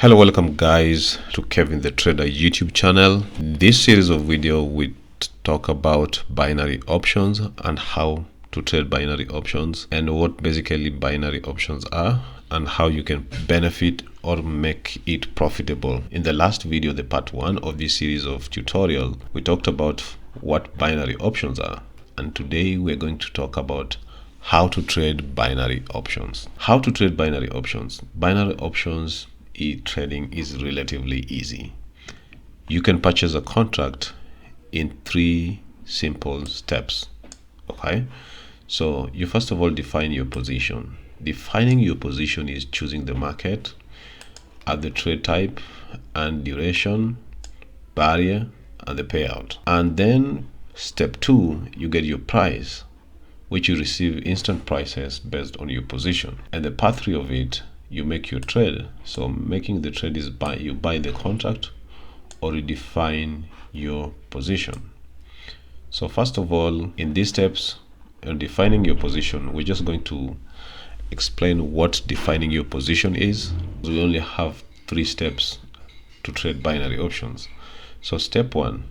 Hello, welcome guys to Kevin the Trader YouTube channel. This series of video we talk about binary options and how to trade binary options and what basically binary options are and how you can benefit or make it profitable. In the last video, the part 1 of this series of tutorial, we talked about what binary options are, and today we're going to talk about how to trade binary options. How to trade binary options. Binary options trading is relatively easy. You can purchase a contract in 3 simple steps. Okay, so you first of all define your position. Defining your position is choosing the market at the trade type and duration, barrier, and the payout. And then step 2, you get your price, which you receive instant prices based on your position. And the part 3 of it, you make your trade. So making the trade is you buy the contract or you define your position. So first of all, in these steps on defining your position, we're just going to explain what defining your position is. We only have 3 steps to trade binary options. So step 1,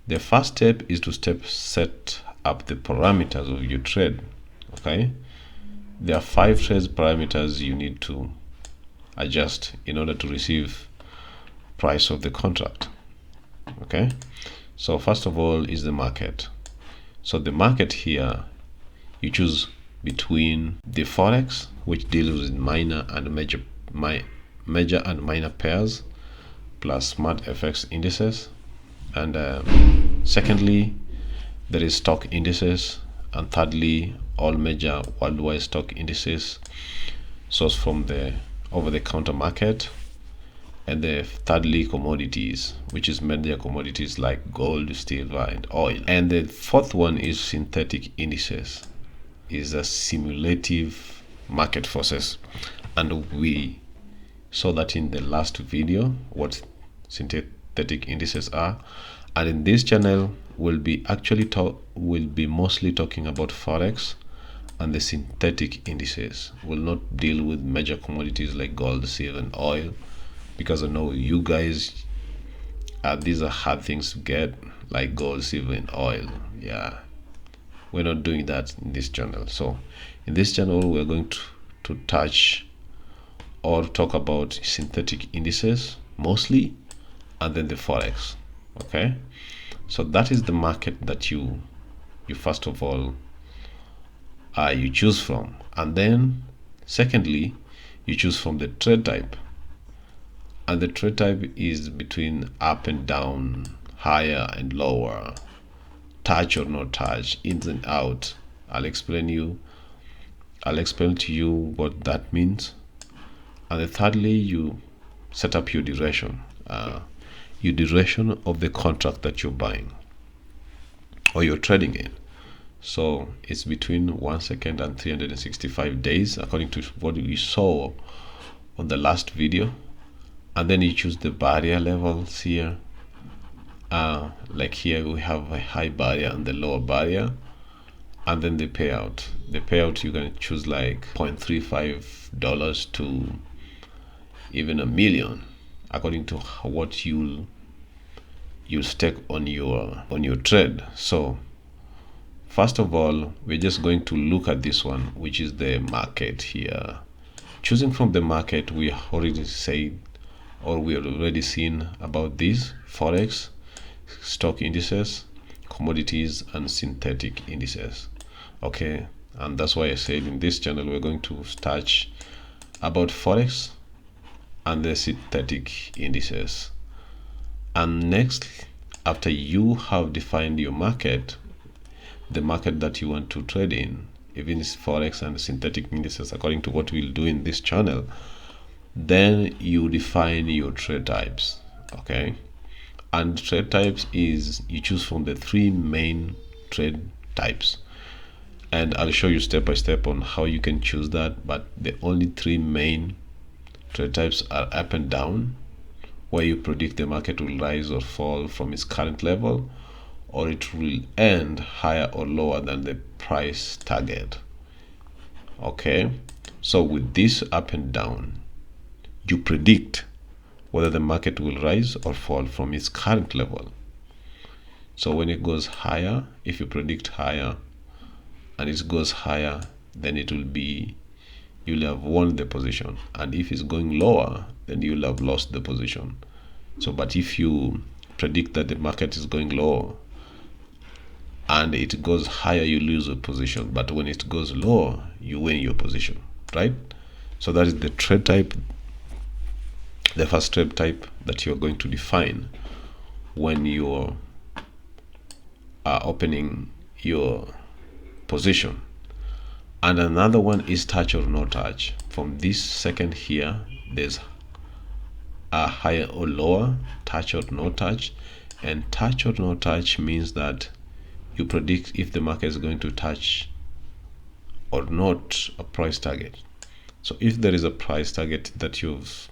the first step is to set up the parameters of your trade. Okay, there are 5 trade parameters you need to adjust in order to receive price of the contract. Okay, so first of all is the market. So the market here, you choose between the forex, which deals with minor and major and minor pairs, plus smart FX indices, and secondly there is stock indices, and thirdly all major worldwide stock indices sourced from the over-the-counter market, and the thirdly commodities, which is major commodities like gold, silver, and oil. And the fourth one is synthetic indices, is a simulative market forces, and we saw that in the last video what synthetic indices are. And in this channel we'll be mostly talking about forex and the synthetic indices. Will not deal with major commodities like gold, silver, and oil, because I know you guys these are hard things to get, like gold, silver, and oil. Yeah, we're not doing that in this channel. So in this channel we're going to touch or talk about synthetic indices mostly, and then the forex. Okay, so that is the market that you first of all you choose from, and then secondly you choose from the trade type, and the trade type is between up and down, higher and lower, touch or not touch, ins and out. I'll explain to you what that means. And then thirdly, you set up your duration of the contract that you're buying or you're trading in. So it's between 1 second and 365 days according to what we saw on the last video. And then you choose the barrier levels here. Like here we have a high barrier and the lower barrier, and then the payout. The payout you can choose like $0.35 to even $1 million, according to what you'll stake on your trade. So first of all, we're just going to look at this one, which is the market here. Choosing from the market, we already said, or we already seen about these: forex, stock indices, commodities, and synthetic indices. Okay, and that's why I said in this channel we're going to touch about forex and the synthetic indices. And next, after you have defined your market, the market that you want to trade in, even is forex and synthetic indices according to what we'll do in this channel, then you define your trade types. Okay, and trade types is you choose from the 3 main trade types, and I'll show you step by step on how you can choose that. But the only 3 main trade types are up and down, where you predict the market will rise or fall from its current level, or it will end higher or lower than the price target. Okay, so with this up and down, you predict whether the market will rise or fall from its current level. So when it goes higher, if you predict higher and it goes higher, then it will be, you'll have won the position. And if it's going lower, then you'll have lost the position. So, but if you predict that the market is going lower and it goes higher, you lose a position. But when it goes lower, you win your position, right? So that is the trade type, the first trade type that you're going to define when you're opening your position. And another one is touch or no touch. From this second here, there's a higher or lower, touch or no touch. And touch or no touch means that you predict if the market is going to touch or not a price target. So if there is a price target that you've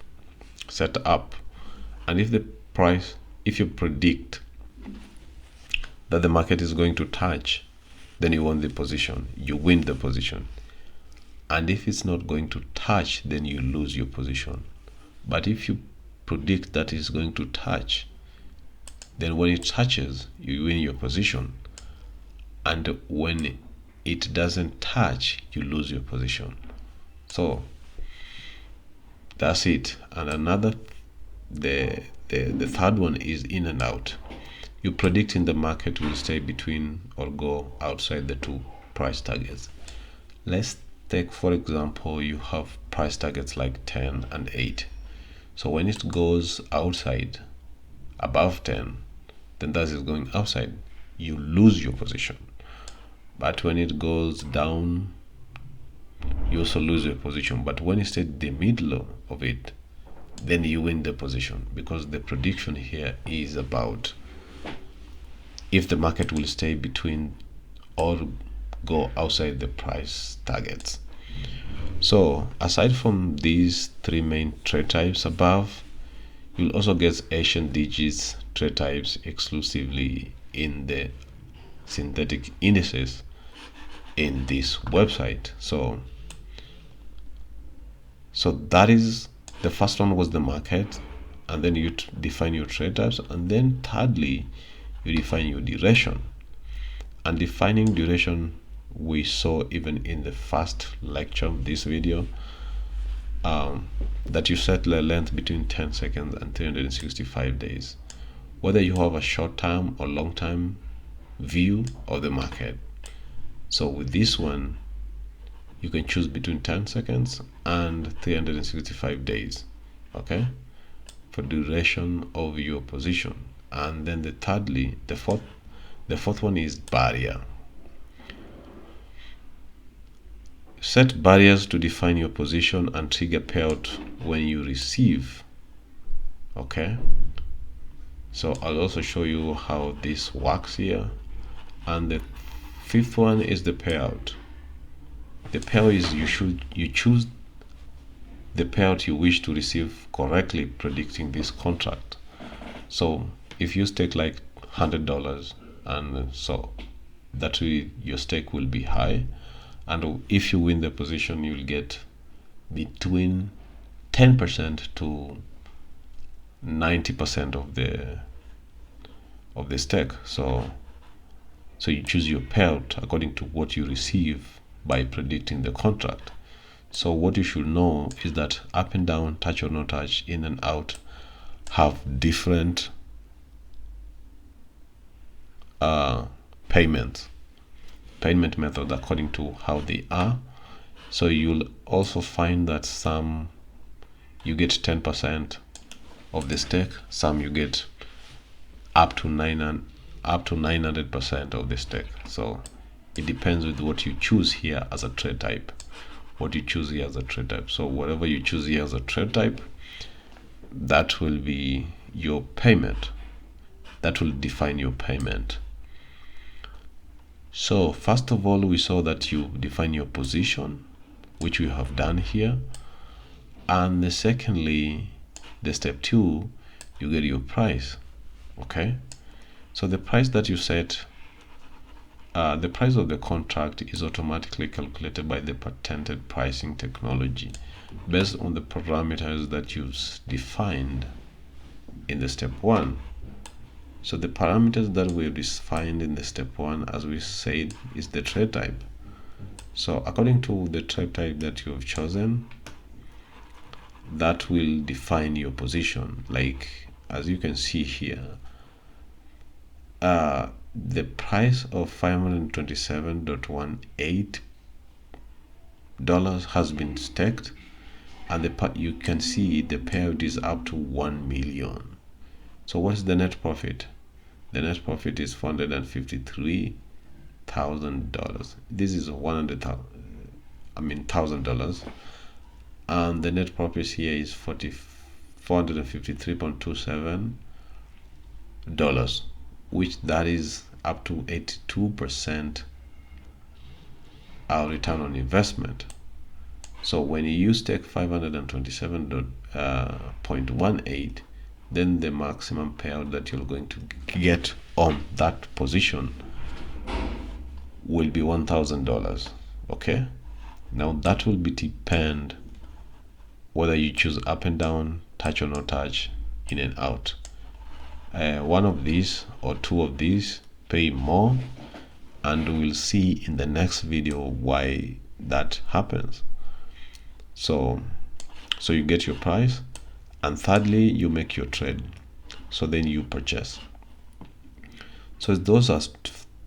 set up, and if you predict that the market is going to touch, then you won the position, you win the position. And if it's not going to touch, then you lose your position. But if you predict that it's going to touch, then when it touches, you win your position. And when it doesn't touch, you lose your position. So that's it. And another, the third one is in and out. You predicting the market will stay between or go outside the two price targets. Let's take, for example, you have price targets like 10 and 8. So when it goes outside, above 10, then that is going outside, you lose your position. But when it goes down, you also lose your position. But when it's at the middle of it, then you win the position, because the prediction here is about if the market will stay between or go outside the price targets. So aside from these three main trade types above, you'll also get Asian digits trade types exclusively in the synthetic indices in this website. So that is, the first one was the market, and then you define your trade types, and then thirdly you define your duration. And defining duration we saw even in the first lecture of this video, that you set the length between 10 seconds and 365 days, whether you have a short-term or long-term view of the market. So with this one, you can choose between 10 seconds and 365 days, okay, for duration of your position. And then the fourth one is barrier. Set barriers to define your position and trigger payout when you receive, okay. So I'll also show you how this works here. And the fifth one is the payout. The payout is you choose the payout you wish to receive correctly, predicting this contract. So if you stake like $100, and so that way your stake will be high, and if you win the position, you'll get between 10% to 90% of the stake. So you choose your payout according to what you receive by predicting the contract. So what you should know is that up and down, touch or no touch, in and out have different payment method according to how they are. So you'll also find that some you get 10% of the stake, some you get up to 900% of the stake. So it depends with what you choose here as a trade type. So whatever you choose here as a trade type, that will be your payment. That will define your payment. So first of all, we saw that you define your position, which we have done here. And secondly, the step 2, you get your price. Okay, so the price that you set, the price of the contract is automatically calculated by the patented pricing technology based on the parameters that you've defined in the step 1. So the parameters that we've defined in the step 1, as we said, is the trade type. So according to the trade type that you have chosen, that will define your position. Like as you can see here, the price of $527.18 has been staked, and you can see the payout is up to 1 million. So what is the net profit? The net profit is $453,000. This is $100,000, and the net profit here is $453.27, which that is up to 82% our return on investment. So when you stake 527.18, then the maximum payout that you're going to get on that position will be $1,000. Okay, now that will be depend whether you choose up and down, touch or no touch, in and out. One of these or two of these pay more, and we'll see in the next video why that happens. So you get your price, and thirdly, you make your trade. So then you purchase. So those are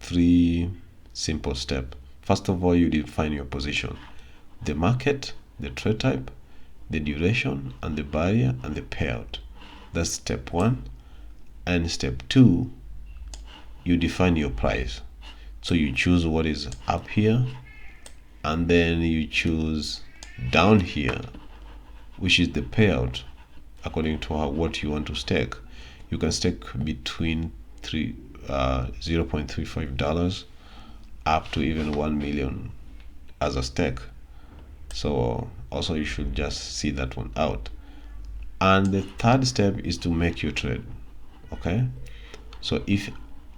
3 simple steps. First of all, you define your position, the market, the trade type, the duration, and the barrier, and the payout. That's step 1. And step 2, you define your price. So you choose what is up here, and then you choose down here, which is the payout according to what you want to stake. You can stake between $0.35 up to even 1 million as a stake. So also you should just see that one out. And the third step is to make your trade. Okay, so if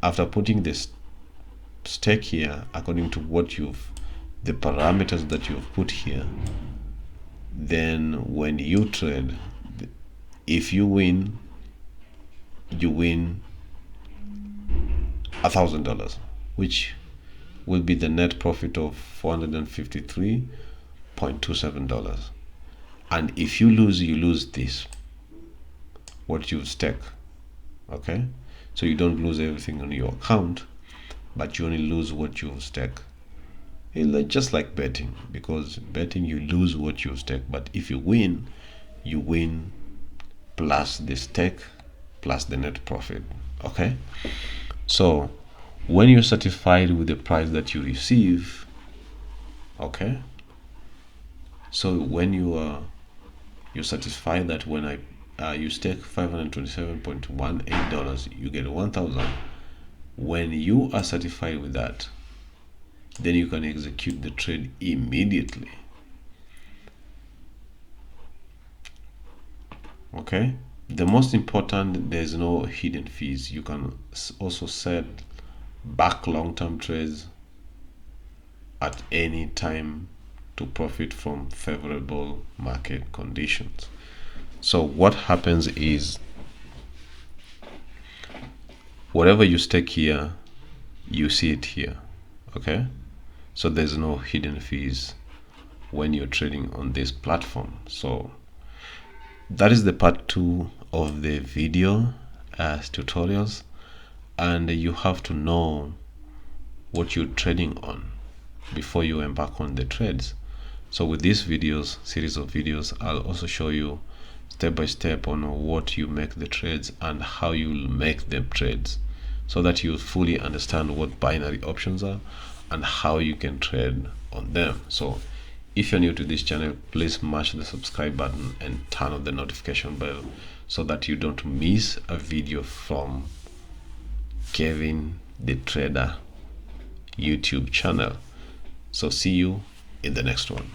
after putting this stake here according to what the parameters that you've put here, then when you trade, if you win, you win $1,000, which will be the net profit of $453.27. And if you lose, you lose this, what you stake. Okay, so you don't lose everything on your account, but you only lose what you stake. It's just like betting, because betting you lose what you stake, but if you win plus the stake plus the net profit. Okay, so when you're satisfied with the price that you receive, okay, so when you're satisfied that when you stake $527.18, you get 1,000. When you are satisfied with that, then you can execute the trade immediately. Okay, the most important, there's no hidden fees. You can also set back long-term trades at any time to profit from favorable market conditions. So what happens is, whatever you stake here, you see it here. Okay, so there's no hidden fees when you're trading on this platform. So that is the part 2 of the video tutorials, and you have to know what you're trading on before you embark on the trades. So with these series of videos, I'll also show you step by step on what you make the trades and how you make the trades, so that you fully understand what binary options are and how you can trade on them. So if you're new to this channel, please smash the subscribe button and turn on the notification bell so that you don't miss a video from Kevin the Trader YouTube channel. So see you in the next one.